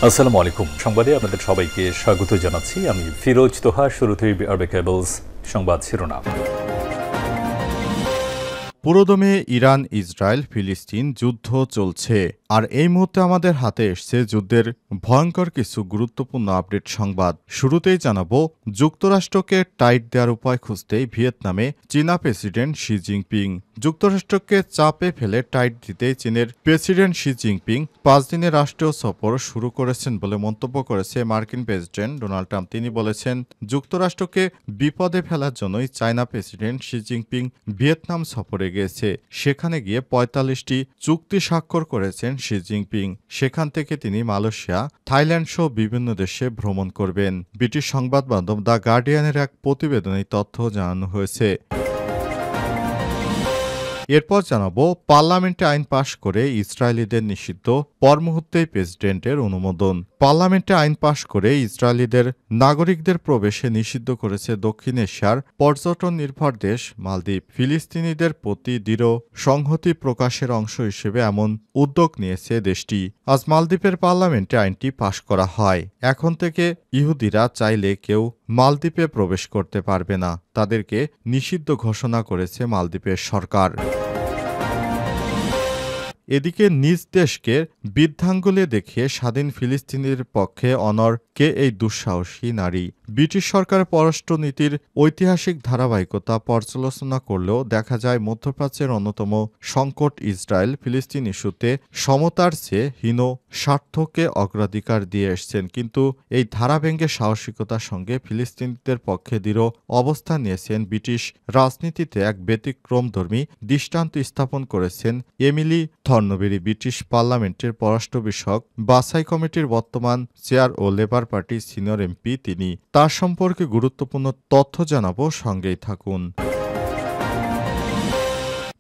আসসালামু আলাইকুম। সংবাদে আপনাদের সবাইকে স্বাগত জানাচ্ছি। আমি ফিরোজ তোহা। শুরুতেই আরবে কেবলস সংবাদ শিরোনাম। পুরোদমে ইরান, ইসরায়েল, ফিলিস্তিন যুদ্ধ চলছে। আর এই মুহূর্তে আমাদের হাতে এসছে যুদ্ধের ভয়ঙ্কর কিছু গুরুত্বপূর্ণ আপডেট সংবাদ। শুরুতেই জানাবো, যুক্তরাষ্ট্রকে টাইট দেওয়ার উপায় খুঁজতেই ভিয়েতনামে চীনা প্রেসিডেন্ট শি জিনপিং। যুক্তরাষ্ট্রকে চাপে ফেলে টাইট দিতেই চীনের প্রেসিডেন্ট শি জিনপিং 5 দিনের রাষ্ট্রীয় সফর শুরু করেছেন বলে মন্তব্য করেছে মার্কিন প্রেসিডেন্ট ডোনাল্ড ট্রাম্প। তিনি বলেছেন, যুক্তরাষ্ট্রকে বিপদে ফেলার জন্যই China president Xi Jinping Vietnam সফরে গিয়েছে। সেখানে গিয়ে 45টি চুক্তি স্বাক্ষর করেছেন শি জিনপিং। সেখান থেকে তিনি মালয়েশিয়া, থাইল্যান্ড সহ বিভিন্ন দেশে ভ্রমণ করবেন। ব্রিটিশ সংবাদ মাধ্যম দ্য গার্ডিয়ানের এক প্রতিবেদনে তথ্য জানানো হয়েছে। এরপর জানাবো, পার্লামেন্টে আইন পাশ করে ইসরায়েলিদের নিষিদ্ধ, পর মুহূর্তেই প্রেসিডেন্টের অনুমোদন। পার্লামেন্টে আইন পাশ করে ইসরায়েলিদের নাগরিকদের প্রবেশে নিষিদ্ধ করেছে দক্ষিণ এশিয়ার পর্যটন নির্ভর দেশ মালদ্বীপ। ফিলিস্তিনিদের প্রতি দৃঢ় সংহতি প্রকাশের অংশ হিসেবে এমন উদ্যোগ নিয়েছে দেশটি। আজ মালদ্বীপের পার্লামেন্টে আইনটি পাশ করা হয়। এখন থেকে ইহুদিরা চাইলে কেউ মালদ্বীপে প্রবেশ করতে পারবে না। তাদেরকে নিষিদ্ধ ঘোষণা করেছে মালদ্বীপের সরকার। এদিকে নিজ দেশকে বৃদ্ধাঙ্গুলে দেখিয়ে স্বাধীন ফিলিস্তিনিদের পক্ষে অনড় কে এই দুঃসাহসী নারী? ব্রিটিশ সরকারের পররাষ্ট্রনীতির ঐতিহাসিক ধারাবাহিকতা পর্যালোচনা করলেও দেখা যায় মধ্যপ্রাচ্যের অন্যতম সংকট ইসরায়েল ফিলিস্তিন ইস্যুতে সমতার চেয়ে হীন স্বার্থকে অগ্রাধিকার দিয়ে এসছেন। কিন্তু এই ধারা ভেঙে সাহসিকতার সঙ্গে ফিলিস্তিনিদের পক্ষে দৃঢ় অবস্থান নিয়েছেন ব্রিটিশ রাজনীতিতে এক ব্যতিক্রমধর্মী দৃষ্টান্ত স্থাপন করেছেন এমিলি থর্নবেরি। ব্রিটিশ পার্লামেন্টের পররাষ্ট্র বিষয়ক বাছাই কমিটির বর্তমান চেয়ার ও লেবার পার্টির সিনিয়র এমপি তিনি। তার সম্পর্কে গুরুত্বপূর্ণ তথ্য জানাবো, সঙ্গেই থাকুন।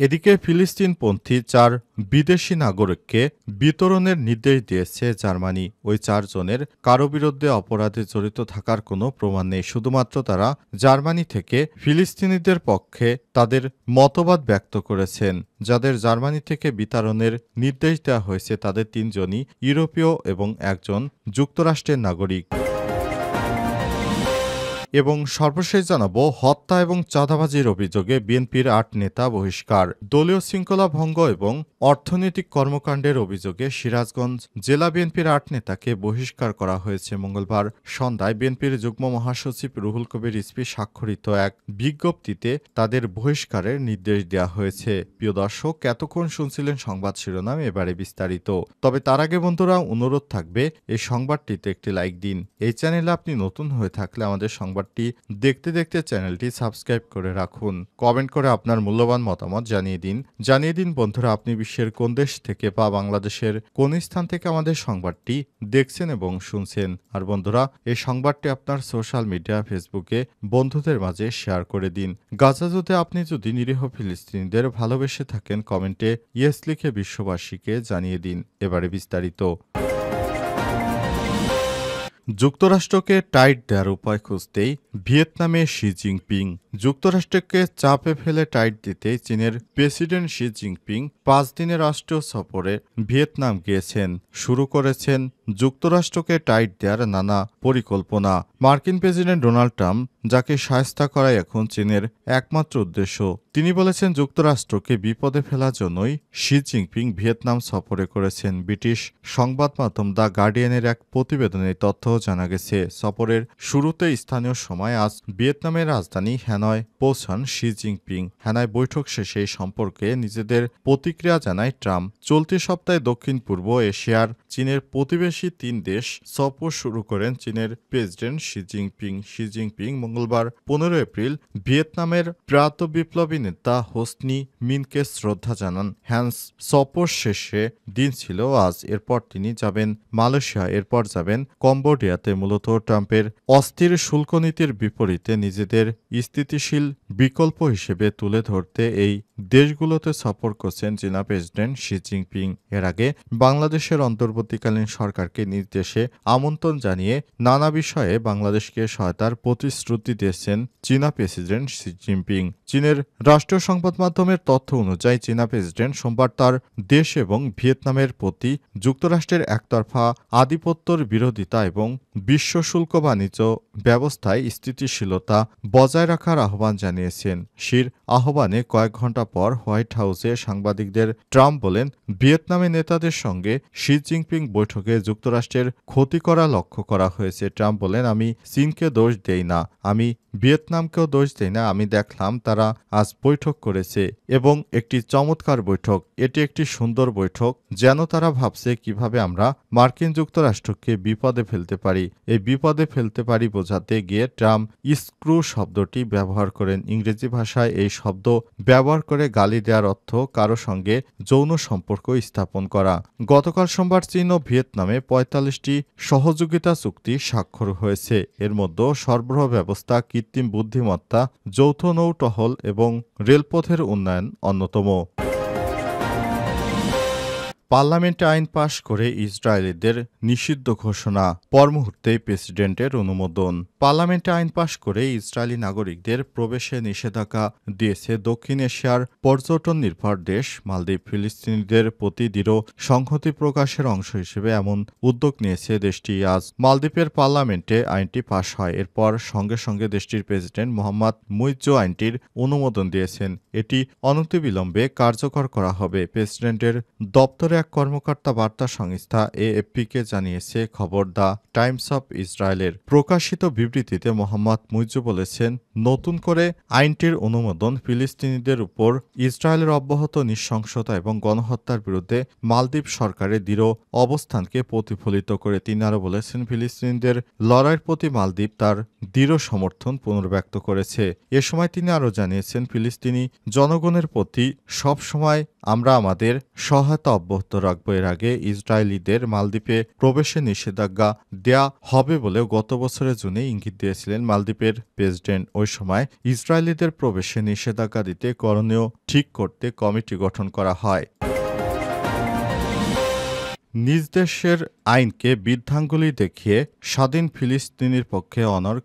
এদিকে ফিলিস্তিনপন্থী 4 বিদেশি নাগরিককে বিতরণের নির্দেশ দিয়েছে জার্মানি। ওই 4 জনের কারো বিরুদ্ধে অপরাধে জড়িত থাকার কোনো প্রমাণ নেই। শুধুমাত্র তারা জার্মানি থেকে ফিলিস্তিনিদের পক্ষে তাদের মতবাদ ব্যক্ত করেছেন। যাদের জার্মানি থেকে বিতরণের নির্দেশ দেওয়া হয়েছে তাদের 3 জনই ইউরোপীয় এবং 1 জন যুক্তরাষ্ট্রের নাগরিক। এবং সর্বশেষ জানাবো, হত্যা এবং চাঁদাবাজির অভিযোগে বিএনপির 8 নেতা বহিষ্কার। দলীয় শৃঙ্খলা ভঙ্গ এবং অর্থনৈতিক কর্মকাণ্ডের অভিযোগে সিরাজগঞ্জ জেলা বিএনপির 8 নেতাকে বহিষ্কার করা হয়েছে। মঙ্গলবার সন্ধ্যায় বিএনপির যুগ্ম মহাসচিব রুহুল কবির রিজভী স্বাক্ষরিত এক বিজ্ঞপ্তিতে তাদের বহিষ্কারের নির্দেশ দেওয়া হয়েছে। প্রিয় দর্শক, এতক্ষণ শুনছিলেন সংবাদ শিরোনাম, এবারে বিস্তারিত। তবে তার আগে বন্ধুরা, অনুরোধ থাকবে এই সংবাদটিতে একটি লাইক দিন। এই চ্যানেলে আপনি নতুন হয়ে থাকলে আমাদের সংবাদটি দেখতে দেখতে চ্যানেলটি সাবস্ক্রাইব করে রাখুন। কমেন্ট করে আপনার মূল্যবান মতামত জানিয়ে দিন বন্ধুরা, আপনি বিশ্বের কোন দেশ থেকে বা বাংলাদেশের কোন স্থান থেকে আমাদের সংবাদটি দেখছেন এবং শুনছেন। আর বন্ধুরা, এই সংবাদটি আপনার সোশ্যাল মিডিয়া ফেসবুকে বন্ধুদের মাঝে শেয়ার করে দিন। গাজা যুদ্ধে আপনি যদি নিরীহ ফিলিস্তিনিদের ভালোবেসে থাকেন, কমেন্টে ইয়েস লিখে বিশ্ববাসীকে জানিয়ে দিন। এবারে বিস্তারিত। যুক্তরাষ্ট্রকে টাইট দেওয়ার উপায় খুঁজতেই ভিয়েতনামে শি জিনপিং। যুক্তরাষ্ট্রকে চাপে ফেলে টাইট দিতেই চীনের প্রেসিডেন্ট শি জিনপিং 5 দিনের রাষ্ট্রীয় সফরে ভিয়েতনাম গিয়েছেন। শুরু করেছেন যুক্তরাষ্ট্রকে টাইট দেওয়ার নানা পরিকল্পনা। মার্কিন প্রেসিডেন্ট ডোনাল্ড ট্রাম্প, যাকে শায়েস্তা করাই এখন চীনের একমাত্র উদ্দেশ্য, তিনি বলেছেন যুক্তরাষ্ট্রকে বিপদে ফেলার জন্যই শি জিনপিং ভিয়েতনাম সফরে করেছেন। ব্রিটিশ সংবাদ মাধ্যম দ্য গার্ডিয়ানের এক প্রতিবেদনে তথ্য জানা গেছে। সফরের শুরুতে স্থানীয় সময় আজ ভিয়েতনামের রাজধানী হ্যানয় পৌঁছান শি জিনপিং। হ্যানয় বৈঠক শেষে এই সম্পর্কে নিজেদের প্রতিক্রিয়া জানায় ট্রাম্প। চলতি সপ্তাহে দক্ষিণ পূর্ব এশিয়ার চীনের প্রতিবেশী 3 দেশ সফর শুরু করেন চীনের president Xi Jinping. Xi Jinping মঙ্গলবার 15 এপ্রিল ভিয়েতনামের প্রাত বিপ্লবী নেতা হোসনি মিনকে শ্রদ্ধা জানান। হ্যান্স সফর শেষে দিন ছিল আজ। এরপর তিনি যাবেন মালয়েশিয়া, এরপর যাবেন কম্বোডিয়াতে। মূলত ট্রাম্পের অস্থির শুল্ক নীতির বিপরীতে নিজেদের স্থিতিশীল বিকল্প হিসেবে তুলে ধরতে এই দেশগুলোতে সফর করছেন চীনা প্রেসিডেন্ট শি জিনপিং। এর আগে বাংলাদেশের অন্তর্বর্তীকালীন সরকারকে নিজ দেশে আমন্ত্রণ জানিয়ে নানা বিষয়ে বাংলাদেশকে সহায়তার প্রতিশ্রুতি দিয়েছেন চীনা প্রেসিডেন্ট শি জিনপিং। চীনের রাষ্ট্রীয় সংবাদ মাধ্যমের তথ্য অনুযায়ী চীনা প্রেসিডেন্ট সোমবার তার দেশ এবং ভিয়েতনামের প্রতি যুক্তরাষ্ট্রের একতরফা আধিপত্যের বিরোধিতা এবং বিশ্ব শুল্ক বাণিজ্য ব্যবস্থায় স্থিতিশীলতা বজায় রাখার আহ্বান জানিয়েছেন। শির আহ্বানে কয়েক ঘণ্টা পর হোয়াইট হাউসে সাংবাদিকদের ট্রাম্প বলেন, ভিয়েতনামে নেতাদের সঙ্গে শি জিনপিং বৈঠকে যুক্তরাষ্ট্রের ক্ষতি করা লক্ষ্য করা হয়েছে। ট্রাম্প বলেন, আমি চীনকে দোষ দেই না, আমি ভিয়েতনামকেও দোষ দেই না। আমি দেখলাম তারা আজ বৈঠক করেছে এবং একটি চমৎকার বৈঠক। এটি একটি সুন্দর বৈঠক। যেন তারা ভাবছে কিভাবে আমরা মার্কিন যুক্তরাষ্ট্রকে বিপদে ফেলতে পারি। এই বিপদে ফেলতে পারি বোঝাতে গিয়ে ট্রাম্প স্ক্রু শব্দটি ব্যবহার করেন। ইংরেজি ভাষায় এই শব্দ ব্যবহার করে গালি দেওয়ার অর্থ কারো সঙ্গে যৌন সম্পর্ক স্থাপন করা। গতকাল সোমবার চীন ও ভিয়েতনামে ৪৫টি সহযোগিতা চুক্তি স্বাক্ষর হয়েছে। এর মধ্যে সরবরাহ ব্যবস্থা, কৃত্রিম বুদ্ধিমত্তা, যৌথ নৌ টহল এবং রেলপথের উন্নয়ন অন্যতম। পার্লামেন্টে আইন পাশ করে ইসরায়েলিদের নিষিদ্ধ ঘোষণা, পরমুহূর্তেই প্রেসিডেন্টের অনুমোদন। পার্লামেন্টে আইন পাশ করে ইসরায়েলি নাগরিকদের প্রবেশে নিষেধাজ্ঞা দিয়েছে দক্ষিণ এশিয়ার পর্যটন নির্ভর দেশ মালদ্বীপ। ফিলিস্তিনিদের প্রতি দৃঢ় সংহতি প্রকাশের অংশ হিসেবে এমন উদ্যোগ নিয়েছে দেশটি। আজ মালদ্বীপের পার্লামেন্টে আইনটি পাশ হয়। এরপর সঙ্গে সঙ্গে দেশটির প্রেসিডেন্ট মোহাম্মদ মুইজ্জো আইনটির অনুমোদন দিয়েছেন। এটি অনতিবিলম্বে কার্যকর করা হবে। প্রেসিডেন্টের দপ্তরে এক কর্মকর্তা বার্তা সংস্থা এএফপিকে জানিয়েছে। খবর দ্য টাইমস অব ইসরায়েলের প্রকাশিত বিবৃতিতে মোহাম্মদ মুইজ্জো বলেছেন, নতুন করে আইনটির অনুমোদন ফিলিস্তিনিদের উপর ইসরায়েলের অব্যাহত নৃশংসতা এবং গণহত্যার বিরুদ্ধে মালদ্বীপ সরকারের দৃঢ় অবস্থানকে প্রতিফলিত করে। তিনি আরও বলেছেন, ফিলিস্তিনিদের লড়াইয়ের প্রতি মালদ্বীপ তার দৃঢ় সমর্থন পুনর্ব্যক্ত করেছে। এ সময় তিনি আরও জানিয়েছেন, ফিলিস্তিনি জনগণের প্রতি সবসময় আমরা আমাদের সহায়তা অব্যাহত রাখব। এর আগে ইসরায়েলিদের মালদ্বীপে প্রবেশে নিষেধাজ্ঞা দেয়া হবে বলেও গত বছরের জুনে ইঙ্গিত দিয়েছিলেন মালদ্বীপের প্রেসিডেন্ট। ওই সময় ইসরায়েলিদের প্রবেশে নিষেধাজ্ঞা দিতে করণীয় ঠিক করতে কমিটি গঠন করা হয়। নিজ দেশের আইনকে বৃদ্ধাঙ্গুলি দেখিয়ে স্বাধীন ফিলিস্তিনির পক্ষে অনর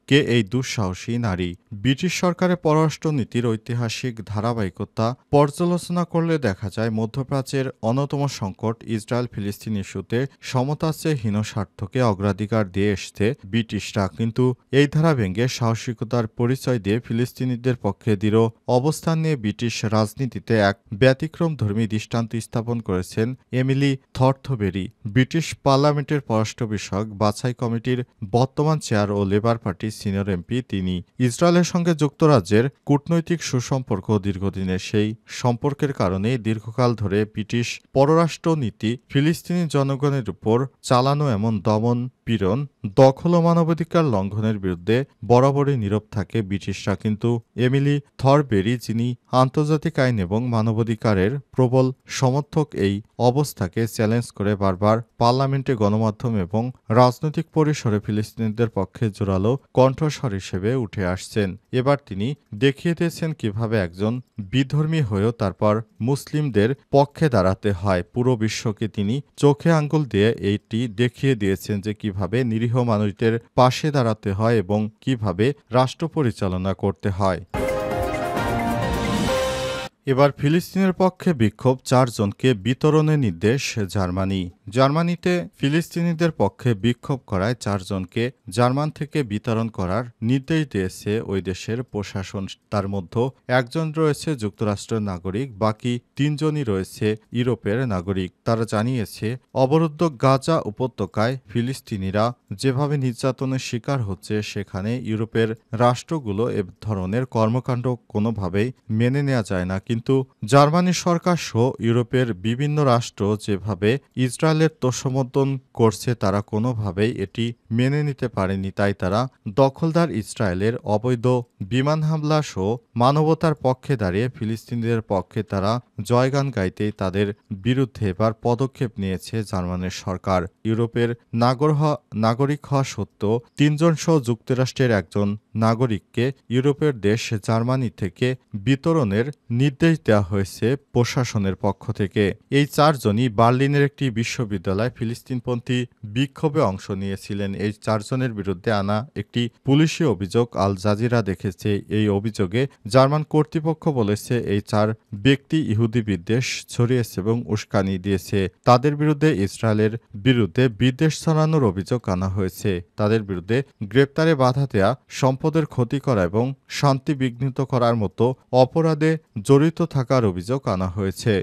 কে এই দুঃসাহসী নারী। ব্রিটিশ সরকারের পররাষ্ট্র নীতির ঐতিহাসিক ধারাবাহিকতা পর্যালোচনা করলে দেখা যায়, মধ্যপ্রাচ্যের অন্যতম সংকট ইসরায়েল ফিলিস্তিন ইস্যুতে সমতার চেয়ে হীন স্বার্থকে অগ্রাধিকার দিয়ে এসছে ব্রিটিশরা। কিন্তু এই ধারা ভেঙে সাহসিকতার পরিচয় দিয়ে ফিলিস্তিনিদের পক্ষে দৃঢ় অবস্থান নিয়ে ব্রিটিশ রাজনীতিতে এক ব্যতিক্রমধর্মী দৃষ্টান্ত স্থাপন করেছেন এমিলি থর্থবেরি। ব্রিটিশ পার্লামেন্টের পররাষ্ট্র বিষয়ক বাছাই কমিটির বর্তমান চেয়ার ও লেবার পার্টির সিনিয়র এমপি তিনি। ইসরায়েলের সঙ্গে যুক্তরাজ্যের কূটনৈতিক সুসম্পর্ক দীর্ঘদিনের। সেই সম্পর্কের কারণে দীর্ঘকাল ধরে ব্রিটিশ পররাষ্ট্র নীতি ফিলিস্তিনি জনগণের উপর চালানো এমন দমন, পীড়ন, দখল ও মানবাধিকার লঙ্ঘনের বিরুদ্ধে বরাবরই নীরব থাকে ব্রিটিশরা। কিন্তু এমিলি থরবেরি, যিনি আন্তর্জাতিক আইন এবং মানবাধিকারের প্রবল সমর্থক, এই অবস্থাকে চ্যালেঞ্জ করে বারবার পার্লামেন্টে গণমাধ্যম এবং রাজনৈতিক পরিসরে ফিলিস্তিনিদের পক্ষে জোরালো কণ্ঠস্বর হিসেবে উঠে আসছেন। এবার তিনি দেখিয়ে দিয়েছেন কিভাবে একজন বিধর্মী হয়েও তারপর মুসলিমদের পক্ষে দাঁড়াতে হয়। পুরো বিশ্বকে তিনি চোখে আঙ্গুল দিয়ে এইটি দেখিয়ে দিয়েছেন যে কিভাবে নিরীহ মানুষদের পাশে দাঁড়াতে হয় এবং কিভাবে রাষ্ট্র পরিচালনা করতে হয়। এবার ফিলিস্তিনের পক্ষে বিক্ষোভ, 4 জনকে বিতরণের নির্দেশ জার্মানি। জার্মানিতে ফিলিস্তিনিদের পক্ষে বিক্ষোভ করায় 4 জনকে জার্মান থেকে বিতরণ করার নির্দেশ দিয়েছে ওই দেশের প্রশাসন। তার মধ্যে একজন রয়েছে যুক্তরাষ্ট্রের নাগরিক, বাকি 3 জনই রয়েছে ইউরোপের নাগরিক। তারা জানিয়েছে, অবরুদ্ধ গাজা উপত্যকায় ফিলিস্তিনিরা যেভাবে নির্যাতনের শিকার হচ্ছে, সেখানে ইউরোপের রাষ্ট্রগুলো এ ধরনের কর্মকাণ্ড কোনোভাবেই মেনে নেওয়া যায় না। কিন্তু জার্মানি সরকার সহ ইউরোপের বিভিন্ন রাষ্ট্র যেভাবে ইসরায়েলের তোষমর্দন করছে, তারা কোনোভাবেই এটি মেনে নিতে পারেনি। তাই তারা দখলদার ইসরায়েলের অবৈধ বিমান হামলা সহ মানবতার পক্ষে দাঁড়িয়ে ফিলিস্তিনিদের পক্ষে তারা জয়গান গাইতেই তাদের বিরুদ্ধে এবার পদক্ষেপ নিয়েছে জার্মানির সরকার। ইউরোপের নাগরিক হওয়া সত্ত্বেও 3 জন সহ যুক্তরাষ্ট্রের একজন নাগরিককে ইউরোপের দেশ জার্মানি থেকে বিতরণের নির্দেশ দেওয়া হয়েছে প্রশাসনের পক্ষ থেকে। এই 4 জনই বার্লিনের একটি বিশ্ববিদ্যালয়ে ফিলিস্তিনপন্থী বিক্ষোভে অংশ নিয়েছিলেন। এই 4 জনের বিরুদ্ধে আনা একটি পুলিশি অভিযোগ আল জাজিরা দেখেছে। এই অভিযোগে জার্মান কর্তৃপক্ষ বলেছে এই 4 ব্যক্তি ইহুদি বিদ্বেষ ছড়িয়েছে এবং উস্কানি দিয়েছে। তাদের বিরুদ্ধে ইসরায়েলের বিরুদ্ধে বিদ্বেষ ছড়ানোর অভিযোগ আনা হয়েছে। তাদের বিরুদ্ধে গ্রেপ্তারে বাধা দেয়া, সম্পদের ক্ষতি করা এবং শান্তি বিঘ্নিত করার মতো অপরাধে জড়িত থাকার অভিযোগ আনা হয়েছে।